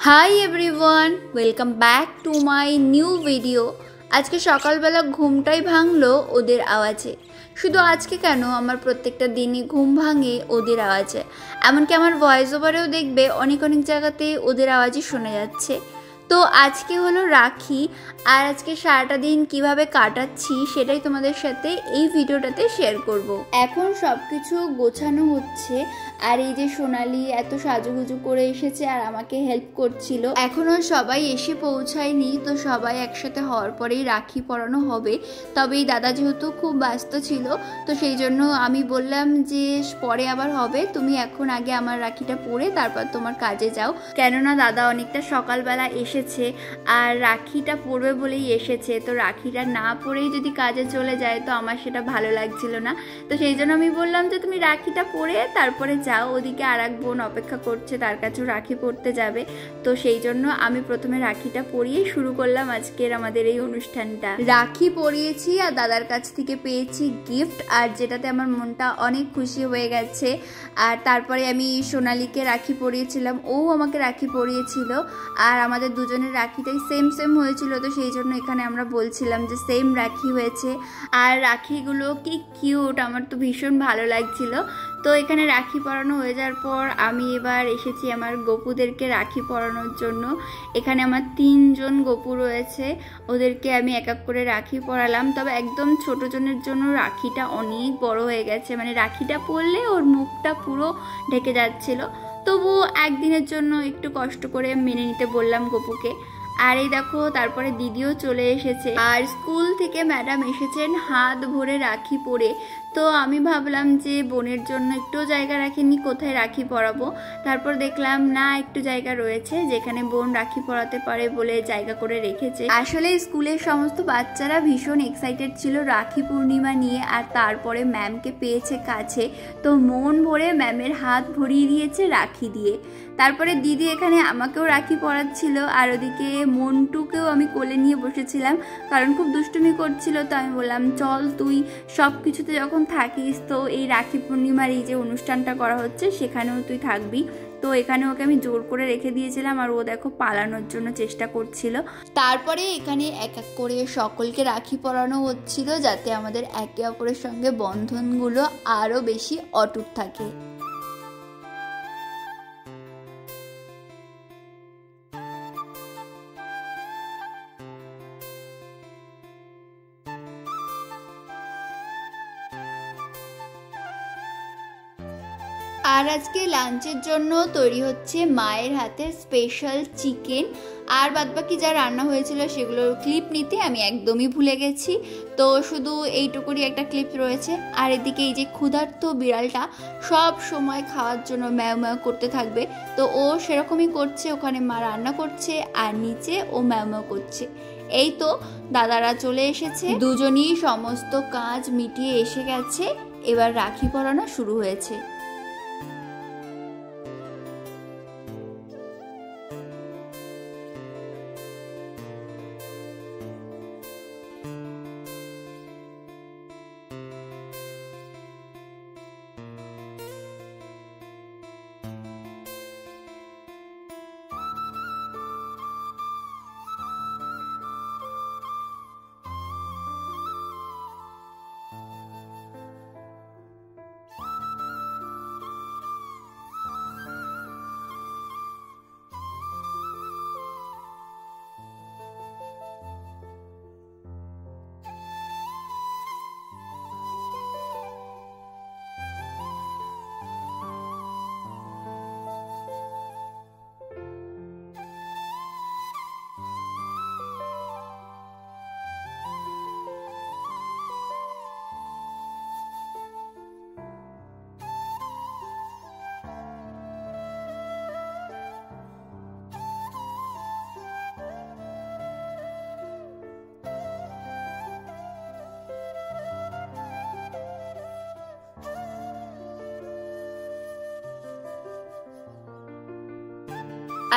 Hi everyone, welcome back to my new video. আজকে সকালবেলা ঘুমটাই ভাঙলো ওদের আওয়াজে। শুধু আজকে কেন, আমার প্রত্যেকটা দিনই ঘুম ভাঙে ওদের আওয়াজে। এমনকি আমার ভয়েস ওভারেও দেখবে অনেক অনেক জায়গাতে ওদের আওয়াজই শোনা যাচ্ছে। তো আজকে হলো রাখি, আর আজকে সারাটা দিন কিভাবে কাটাচ্ছি সেটাই তোমাদের সাথে এই ভিডিওটাতে শেয়ার করব। এখন সব কিছু গোছানো হচ্ছে, আর এই যে সোনালি এত সাজুগুজু করে এসেছে আর আমাকে হেল্প করছিল। এখনও সবাই এসে পৌঁছায়নি, তো সবাই একসাথে হওয়ার পরেই রাখি পরানো হবে। তবে এই দাদা যেহেতু খুব ব্যস্ত ছিল, তো সেই জন্য আমি বললাম যে পরে আবার হবে, তুমি এখন আগে আমার রাখিটা পরে তারপর তোমার কাজে যাও। কেননা দাদা অনেকটা সকালবেলা এসেছে আর রাখিটা পরবে বলেই এসেছে, তো রাখিটা না পরেই যদি কাজে চলে যায় তো আমার সেটা ভালো লাগছিল না। তো সেই জন্য আমি বললাম যে তুমি রাখিটা পরে তারপরে যাও, ওদিকে আর এক বোন অপেক্ষা করছে, তার কাছেও রাখি পরতে যাবে। তো সেই জন্য আমি প্রথমে রাখিটা পরিয়েই শুরু করলাম আজকের আমাদের এই অনুষ্ঠানটা। রাখি পরিয়েছি আর দাদার কাছ থেকে পেয়েছি গিফট, আর যেটাতে আমার মনটা অনেক খুশি হয়ে গেছে। আর তারপরে আমি সোনালিকে রাখি পরিয়েছিলাম, ও আমাকে রাখি পরিয়েছিল, আর আমাদের দুজনের রাখিটাই সেম সেম হয়েছিল। তো সেই জন্য এখানে আমরা বলছিলাম যে সেম রাখি হয়েছে। আর রাখিগুলো কি কিউট, আমার তো ভীষণ ভালো লাগছিল। তো এখানে রাখি পরানো হয়ে যাওয়ার পর আমি এবার এসেছি আমার গপুদেরকে রাখি পরানোর জন্য। এখানে আমার 3জন গপু রয়েছে, ওদেরকে আমি এক এক করে রাখি পরালাম। তবে একদম ছোটো জনের জন্য রাখিটা অনেক বড় হয়ে গেছে, মানে রাখিটা পরলে ওর মুখটা পুরো ঢেকে যাচ্ছিল। তবু একদিনের জন্য একটু কষ্ট করে মেনে নিতে বললাম গপুকে। আর এই দেখো তারপরে দিদিও চলে এসেছে, আর স্কুল থেকে ম্যাডাম এসেছেন হাত ভরে রাখি পরে। তো আমি ভাবলাম যে বোনের জন্য একটু জায়গা রাখিনি, কোথায় রাখি পরাবো। তারপর দেখলাম না, একটু জায়গা রয়েছে যেখানে বোন রাখি পরাতে পারে বলে জায়গা করে রেখেছে। আসলে স্কুলের সমস্ত বাচ্চারা ভীষণ এক্সাইটেড ছিল রাখি পূর্ণিমা নিয়ে, আর তারপরে ম্যামকে পেয়েছে কাছে, তো মন ভরে ম্যামের হাত ভরিয়ে দিয়েছে রাখি দিয়ে। তারপরে দিদি এখানে আমাকেও রাখি পরাচ্ছিল, আর ওদিকে মন্টুকেও আমি কোলে নিয়ে বসেছিলাম, কারণ খুব দুষ্টুমি করছিল। তো আমি বললাম চল তুই সব কিছুতে যখন থাকিস, তো এই রাখি পূর্ণিমার এই যে অনুষ্ঠানটা করা হচ্ছে সেখানেও তুই থাকবি। তো এখানে ওকে আমি জোর করে রেখে দিয়েছিলাম, আর ও দেখো পালানোর জন্য চেষ্টা করছিল। তারপরে এখানে এক এক করে সকলকে রাখি পরানো হচ্ছিল, যাতে আমাদের একে অপরের সঙ্গে বন্ধনগুলো আরও বেশি অটুট থাকে। আর আজকে লাঞ্চের জন্য তৈরি হচ্ছে মায়ের হাতের স্পেশাল চিকেন। আর বাদবাকি যা রান্না হয়েছিল সেগুলোর ক্লিপ নিতে আমি একদমই ভুলে গেছি, তো শুধু এইটুকুরই একটা ক্লিপ রয়েছে। আর এদিকে এই যে ক্ষুধার্ত বিড়ালটা সব সময় খাওয়ার জন্য ম্যাও ম্যাও করতে থাকবে, তো ও সেরকমই করছে। ওখানে মা রান্না করছে আর নিচে ও ম্যাও ম্যাও করছে। এই তো দাদারা চলে এসেছে, দুজনই সমস্ত কাজ মিটিয়ে এসে গেছে, এবার রাখি পরানো শুরু হয়েছে।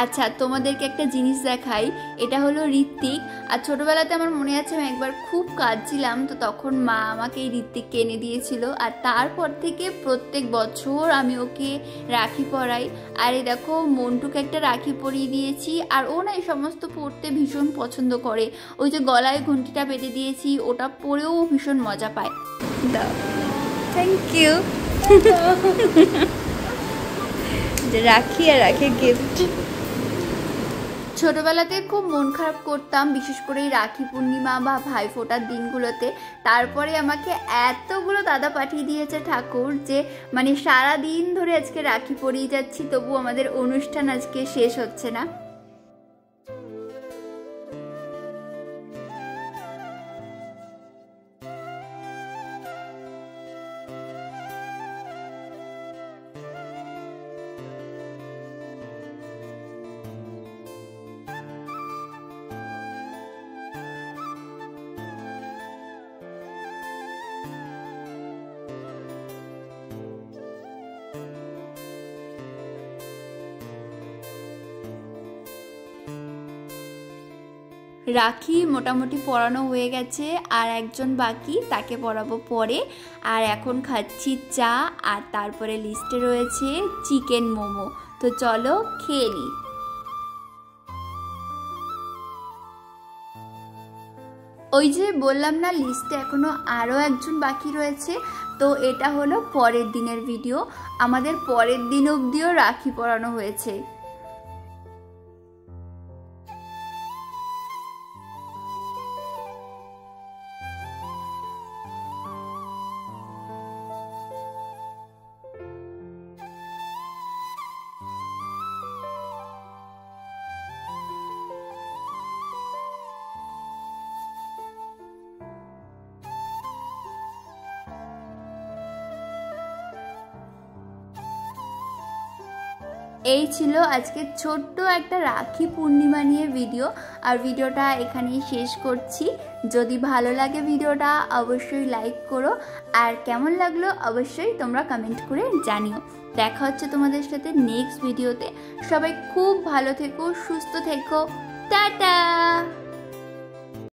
আচ্ছা, তোমাদেরকে একটা জিনিস দেখাই। এটা হলো ঋত্বিক। আর ছোটোবেলাতে আমার মনে আছে আমি একবার খুব কাঁদছিলাম, তো তখন মা আমাকে এই ঋত্বিককে এনে দিয়েছিল। আর তারপর থেকে প্রত্যেক বছর আমি ওকে রাখি পরাই। আর এই দেখো, মন্টুকে একটা রাখি পরিয়ে দিয়েছি। আর ও না এই সমস্ত পরতে ভীষণ পছন্দ করে। ওই যে গলায় ঘন্টিটা বেঁধে দিয়েছি, ওটা পরেও ভীষণ মজা পায়। দাও, থ্যাংক ইউ। রাখি আর রাখি গিফট। ছোটবেলাতে খুব মন খারাপ করতাম, বিশেষ করে এই রাখি পূর্ণিমা বা ভাইফোঁটার দিনগুলোতে। তারপরে আমাকে এতগুলো দাদা পাঠিয়ে দিয়েছে ঠাকুর, যে মানে সারা দিন ধরে আজকে রাখি পরিয়ে যাচ্ছি, তবু আমাদের অনুষ্ঠান আজকে শেষ হচ্ছে না। রাখি মোটামুটি পরানো হয়ে গেছে, আর একজন বাকি, তাকে পরাবো পরে। আর এখন খাচ্ছি চা, আর তারপরে লিস্টে রয়েছে চিকেন মোমো। তো চলো খেয়ে নিই। ওই যে বললাম না, লিস্টে এখনো আরও একজন বাকি রয়েছে। তো এটা হলো পরের দিনের ভিডিও। আমাদের পরের দিন অবধিও রাখি পরানো হয়েছে। এই ছিল আজকে ছোট্ট একটা রাখি পূর্ণিমা নিয়ে ভিডিও। আর ভিডিওটা এখানেই শেষ করছি। যদি ভালো লাগে ভিডিওটা অবশ্যই লাইক করো, আর কেমন লাগলো অবশ্যই তোমরা কমেন্ট করে জানিও। দেখা হচ্ছে তোমাদের সাথে নেক্সট ভিডিওতে। সবাই খুব ভালো থেকো, সুস্থ থেকো। টাটা।